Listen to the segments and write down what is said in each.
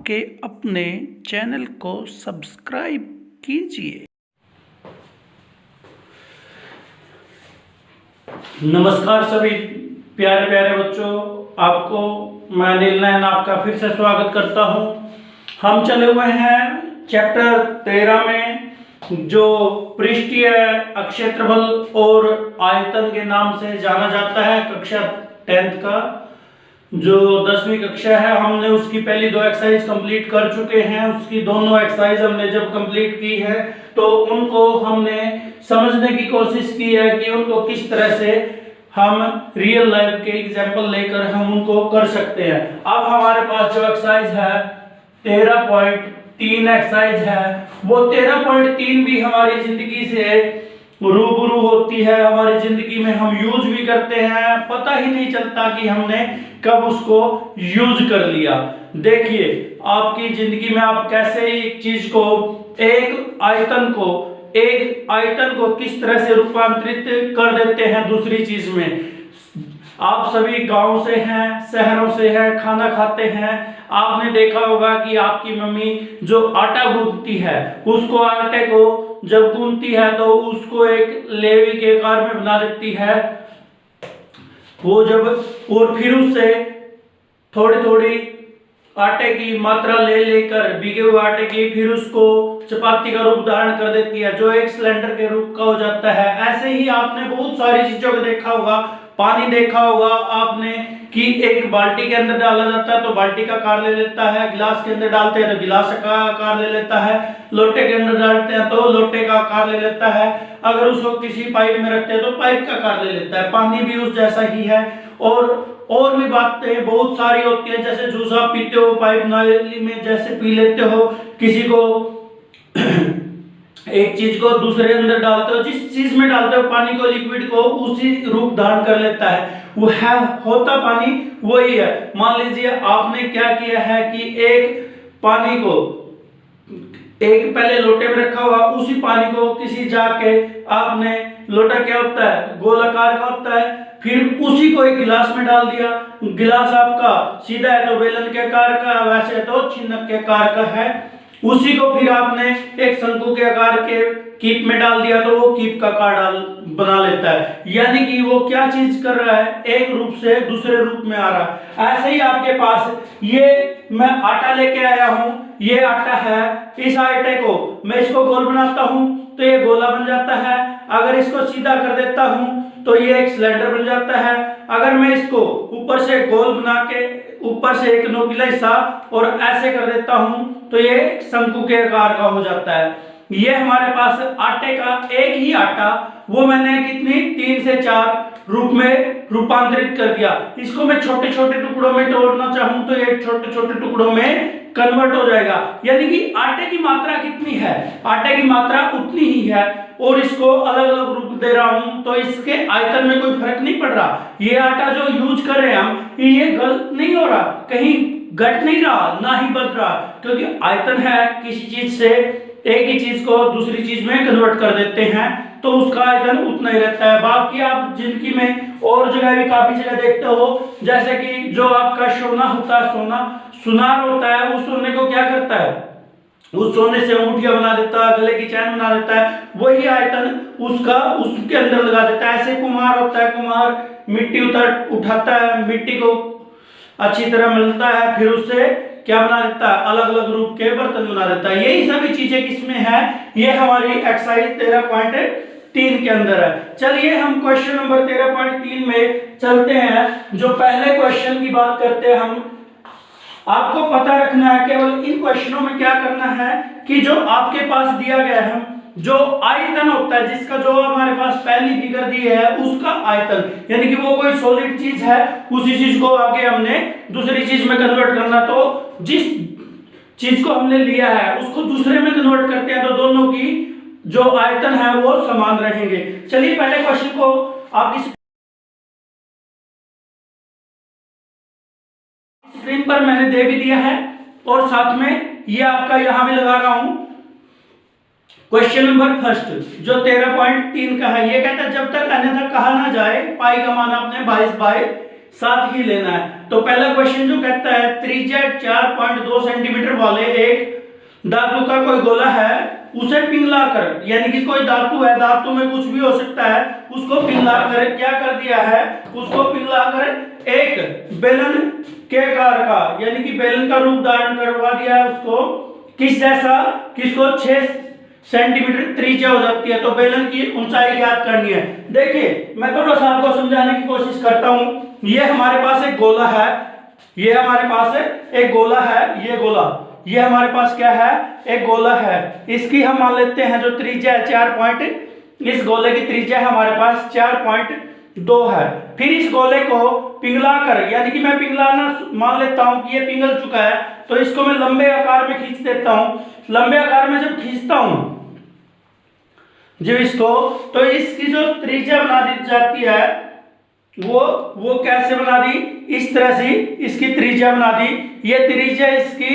आपके अपने चैनल को सब्सक्राइब कीजिए। नमस्कार सभी प्यारे प्यारे बच्चों, आपको मैं अनिल नैन आपका फिर से स्वागत करता हूं। हम चले हुए हैं चैप्टर 13 में, जो पृष्ठीय क्षेत्रफल और आयतन के नाम से जाना जाता है। कक्षा 10th का जो 10वीं कक्षा है, हमने उसकी पहली 2 एक्सरसाइज कंप्लीट कर चुके हैं। उसकी दोनों एक्सरसाइज हमने जब कंप्लीट की है तो उनको हमने समझने की कोशिश की है कि उनको किस तरह से हम रियल लाइफ के एग्जांपल लेकर हम उनको कर सकते हैं। अब हमारे पास जो एक्सरसाइज है 13.3 एक्सरसाइज है, वो 13.3 भी हमारी जिंदगी से रूबरू होती है। हमारी जिंदगी में हम यूज भी करते हैं, पता ही नहीं चलता कि हमने कब उसको यूज कर लिया। देखिए आपकी जिंदगी में आप कैसे एक चीज को, एक आयतन को किस तरह से रूपांतरित कर देते हैं दूसरी चीज में। आप सभी गांव से हैं, शहरों से हैं, खाना खाते हैं। आपने देखा होगा कि आपकी मम्मी जो आटा गूंथती है, उसको आटे को जब गूंथती है तो उसको एक लेवी के आकार में बना देती है। वो जब और फिर उससे थोड़ी थोड़ी आटे की मात्रा ले लेकर, भीगे हुए आटे की, फिर उसको चपाती का रूप धारण कर देती है, जो एक सिलेंडर के रूप का हो जाता है। ऐसे ही आपने बहुत सारी चीजों को देखा होगा। पानी देखा होगा आपने कि एक बाल्टी के अंदर डाला जाता है तो बाल्टी का आकार ले लेता है, गिलास के अंदर डालते हैं तो गिलास का आकार ले लेता है, लोटे के अंदर डालते हैं तो लोटे का आकार ले लेता है, अगर उसको किसी पाइप में रखते हैं तो पाइप का आकार ले लेता है। पानी भी उस जैसा ही है। और भी बातें बहुत सारी होती है, जैसे जूस आप पीते हो पाइप नाली में जैसे पी लेते हो, किसी को एक चीज को दूसरे अंदर डालते हो, जिस चीज में डालते हो पानी को, लिक्विड को, उसी रूप धारण कर लेता है। वो है होता पानी वही है। मान लीजिए आपने क्या किया है कि एक पानी को एक पहले लोटे में रखा हुआ, उसी पानी को किसी जाके आपने, लोटा क्या होता है, गोलाकार का होता है, फिर उसी को एक गिलास में डाल दिया। गिलास आपका सीधा है तो बेलन के आकार का, वैसे तो छिन्नक के आकार का है। उसी को फिर आपने एक शंकु के आकार के कीप में डाल दिया तो वो कीप का आकार बना लेता है। यानी कि वो क्या चीज कर रहा है, एक रूप से दूसरे रूप में आ रहा है। ऐसे ही आपके पास ये मैं आटा लेके आया हूं, ये आटा है। इस आटे को मैं इसको गोल बनाता हूं तो ये गोला बन जाता है। अगर इसको सीधा कर देता हूं तो ये एक सिलेंडर बन जाता है। अगर मैं इसको ऊपर से गोल बना के ऊपर से एक नोकीला हिस्सा और ऐसे कर देता हूं तो ये एक शंकु के आकार का हो जाता है। ये हमारे पास आटे का एक ही आटा, वो मैंने कितनी 3 से 4 रूप में रूपांतरित कर दिया। इसको मैं छोटे छोटे टुकड़ों में तोड़ना चाहूं तो ये छोटे छोटे टुकड़ों में कन्वर्ट हो जाएगा। यानी कि आटे की मात्रा कितनी है, आटे की मात्रा उतनी ही है, और इसको अलग अलग रूप दे रहा हूं तो इसके आयतन में कोई फर्क नहीं पड़ रहा। ये आटा जो यूज कर रहे हैं हम, ये गलत नहीं हो रहा, कहीं घट नहीं रहा ना ही बढ़ रहा, क्योंकि आयतन है। किसी चीज से एक ही चीज को दूसरी चीज में कन्वर्ट कर देते हैं तो उसका आयतन उतना ही रहता है। बाकी आप जिंदगी में और जगह भी काफी जगह देखते हो, जैसे कि जो आपका सोना होता है, सुनार होता है, उस सोने को क्या करता है, उस सोने से अंगूठियां बना देता है, गले की चैन बना देता है, वही आयतन उसका उसके अंदर लगा देता है। ऐसे कुम्हार होता है, कुम्हार मिट्टी उठाता है, मिट्टी को अच्छी तरह मिलता है, फिर उससे क्या बना देता है, अलग अलग रूप के बर्तन बना देता है। यही सभी चीजें किसमें है, ये हमारी एक्सरसाइज 13.3 के अंदर है। चलिए हम क्वेश्चन नंबर 13.3 में चलते हैं। जो पहले क्वेश्चन की बात करते हैं हम, आपको पता रखना है केवल इन क्वेश्चनों में क्या करना है कि जो आपके पास दिया गया है, जो आयतन होता है, जिसका जो हमारे पास पहली फिगर दी है उसका आयतन, यानी कि वो कोई सॉलिड चीज है, उसी चीज को आगे हमने दूसरी चीज में कन्वर्ट करना। तो जिस चीज को हमने लिया है उसको दूसरे में कन्वर्ट करते हैं तो दोनों की जो आयतन है वो समान रहेंगे। चलिए पहले क्वेश्चन को आप स्क्रीन पर मैंने दे भी दिया है और साथ में ये आपका यहां भी लगा रहा हूं। क्वेश्चन नंबर फर्स्ट जो 13.3 का है, ये कहता है जब तक अन्यथा कहा ना जाए पाई का मान आपने 22/7 ही लेना है। तो पहला क्वेश्चन जो कहता है त्रिज्या 4.2 सेंटीमीटर वाले एक धातु का कोई गोला है, उसे पिघलाकर, यानी कि कोई धातु है, धातु में कुछ भी हो सकता है, उसको पिघलाकर क्या कर दिया है, उसको पिघलाकर एक बेलन के आकार का, यानी कि बेलन का रूप धारण करवा दिया है उसको। किस जैसा, किसको 6 सेंटीमीटर त्रिज्या हो जाती है। तो बेलन की ऊंचाई ज्ञात करनी है। देखिए मैं थोड़ा सा आपको समझाने की कोशिश करता हूं। ये हमारे पास एक गोला है, ये हमारे पास एक गोला है, ये गोला, ये हमारे पास क्या है, एक गोला है। इसकी हम मान लेते हैं जो त्रिज्या है 4 पॉइंट, इस गोले की त्रिज्या हमारे पास 4.2 है। फिर इस गोले को पिघलाकर, यानी कि मैं पिघलाना मान लेता हूं कि ये पिघल चुका है, तो इसको मैं लंबे आकार में खींच देता हूं। लंबे आकार में जब खींचता हूं जब इसको, तो इसकी जो त्रिज्या बना दी जाती है वो कैसे बना दी, इस तरह से इसकी त्रिज्या बना दी। ये त्रिज्या इसकी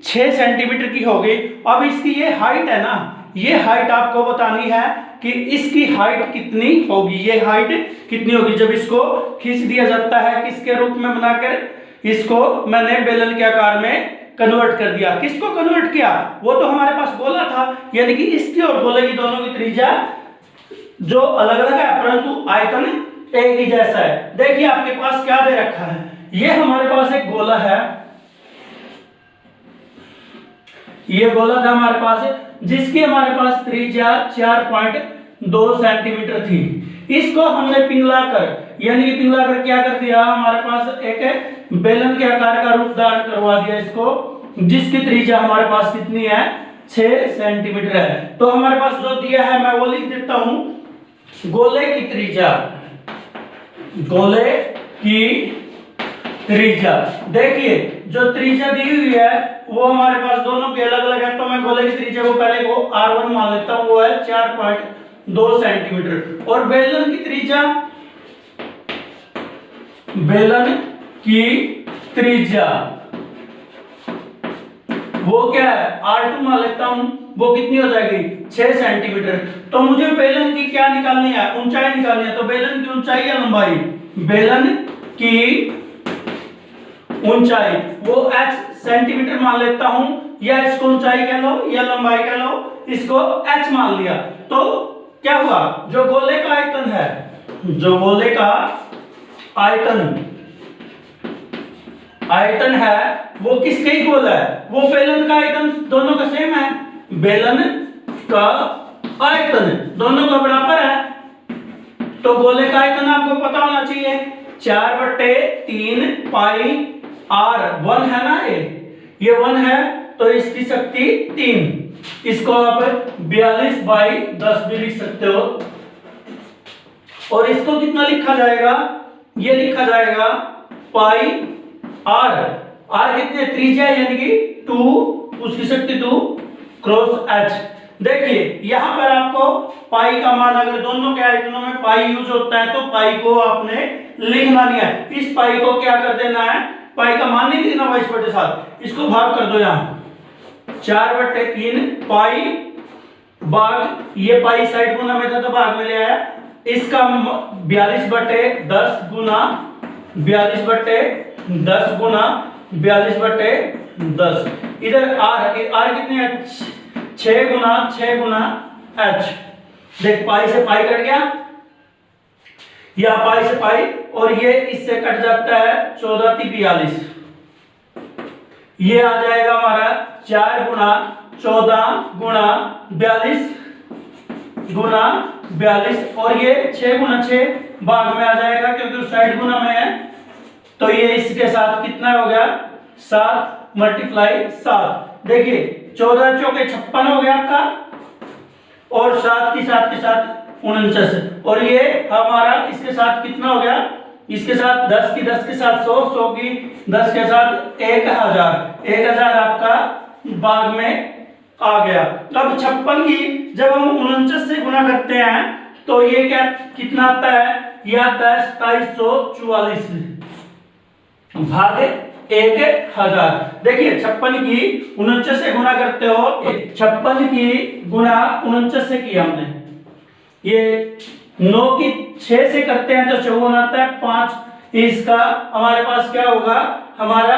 6 सेंटीमीटर की होगी। अब इसकी ये हाइट है ना, ये हाइट आपको बतानी है कि इसकी हाइट कितनी होगी, ये हाइट कितनी होगी जब इसको खींच दिया जाता है। किसके रूप में बनाकर, इसको मैंने बेलन के आकार में कन्वर्ट कर दिया। किसको कन्वर्ट किया, वो तो हमारे पास गोला था, यानी कि इसकी और गोले की दोनों की त्रिज्या जो अलग अलग है परंतु आयतन एक ही जैसा है। देखिए आपके पास क्या दे रखा है, ये हमारे पास एक गोला है, ये गोला था हमारे पास, जिसकी हमारे पास त्रिज्या 4.2 सेंटीमीटर थी। इसको हमने पिघलाकर, यानी कि पिघलाकर क्या कर दिया, हमारे पास एक बेलन के आकार का रूप धारण करवा दिया इसको, जिसकी त्रिज्या हमारे पास कितनी है, 6 सेंटीमीटर है। तो हमारे पास जो दिया है मैं वो लिख देता हूं, गोले की त्रिज्या, गोले की त्रिज्या। देखिए जो त्रिज्या दी हुई है वो हमारे पास दोनों की अलग अलग है, तो मैं गोले की त्रिज्या को पहले को R1 मान लेता हूं, वो है 4.2 सेंटीमीटर। और बेलन की त्रिज्या, बेलन की त्रिज्या वो क्या है, R2 मान लेता हूं, वो कितनी हो जाएगी, 6 सेंटीमीटर। तो मुझे बेलन की क्या निकालनी है, ऊंचाई निकालनी है। तो बेलन की ऊंचाई या लंबाई, बेलन की ऊंचाई वो h सेंटीमीटर मान लेता हूं, या इसको ऊंचाई कह लो या लंबाई कह लो, इसको h मान लिया। तो क्या हुआ, जो गोले का आयतन है, जो गोले का आयतन आयतन है वो किसके इक्वल है, वो बेलन का आयतन दोनों का सेम है, बेलन का आयतन दोनों का बराबर है। तो गोले का आयतन आपको पता होना चाहिए, 4/3 पाई r, 1 है ना, ये 1 है, तो इसकी शक्ति 3। इसको आप 42/10 भी लिख सकते हो। और इसको कितना लिखा जाएगा, ये लिखा जाएगा पाई r कितने, त्रिज्या यानी कि 2, उसकी शक्ति 2 क्रॉस h। देखिए यहां पर आपको पाई का मान, अगर दोनों के आयतनों में पाई यूज होता है तो पाई को आपने लिखना नहीं है। इस पाई को क्या कर देना है, पाई का मान नहीं लिखना 22/7, इसको भाग कर दो, यहां 4/3 पाई भाग, ये पाई साइड गुना में था तो भाग में ले आया, इसका 42/10 गुना 42/10 गुना 42/10। इधर r कितने है, 6 गुना h। देख पाई से पाई कट गया, या पाई से पाई, और ये इससे कट जाता है 14×42, ये आ जाएगा हमारा 4 गुना 14 गुना 42 गुना 42, और ये 6 गुना 6 भाग में आ जाएगा क्योंकि उस साइड गुना में है। तो ये इसके साथ कितना हो गया, 7 × 7। देखिए 14 चौके 56 हो गया आपका, और 7 के साथ 49, और ये हमारा इसके साथ कितना हो गया, इसके साथ 10 की 10 के साथ 100, 100 की 10 के साथ 1000 आपका भाग में आ गया। तब 56 की जब हम 49 से गुना करते हैं तो ये क्या कितना आता है, यह आता है 2744 भाग 1000। देखिए 56 की 49 से गुना करते हो, 56 की गुना 49 से किया हमने, ये 9 की 6 से करते हैं तो 54 आता है 5, इसका हमारे पास क्या होगा, हमारा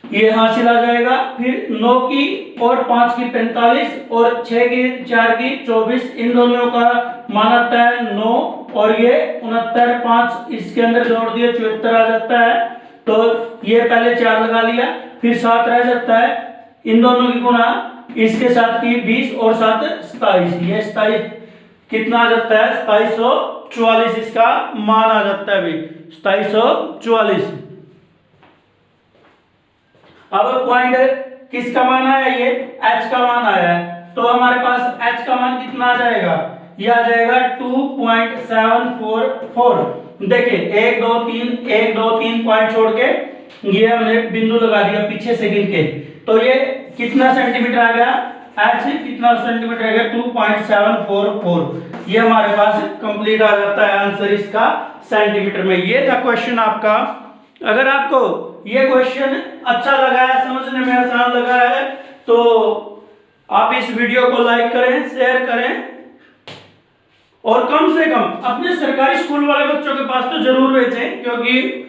ये हासिल आ जाएगा। फिर 9 की और 5 की 45 और 6 की 4 की 24, इन दोनों का मान आता है 9 और ये 69, 5 इसके अंदर जोड़ दिए 74 आ जाता है। तो ये पहले 4 लगा लिया, फिर 7 रह जाता है, इन दोनों की गुणा इसके साथ की 20 और 7 27, ये 27 कितना आ जाता है 2744, इसका मान आ जाता है भाई 2744। अब पॉइंट किसका मान आया, ये h का मान आया है, तो हमारे पास h का मान कितना आ जाएगा, ये आ जाएगा 2.744। देखिए 1 2 3 पॉइंट छोड़ के ये हमने बिंदु लगा दिया पीछे सेकंड के, तो ये कितना सेंटीमीटर आ गया, h कितना सेंटीमीटर आ गया 2.744। ये हमारे पास कंप्लीट आ जाता है आंसर इसका सेंटीमीटर में। ये था क्वेश्चन आपका। अगर आपको ये क्वेश्चन अच्छा लगा है, समझने में आसान लगा है, तो आप इस वीडियो को लाइक करें, शेयर करें और कम से कम अपने सरकारी स्कूल वाले बच्चों के पास तो जरूर भेजें, क्योंकि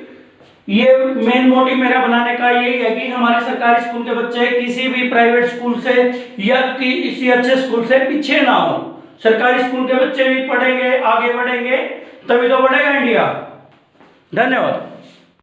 ये मेन मोटिव मेरा बनाने का यही है कि हमारे सरकारी स्कूल के बच्चे किसी भी प्राइवेट स्कूल से या किसी अच्छे स्कूल से पीछे ना हो। सरकारी स्कूल के बच्चे भी पढ़ेंगे, आगे बढ़ेंगे, तभी तो बढ़ेगा इंडिया। धन्यवाद।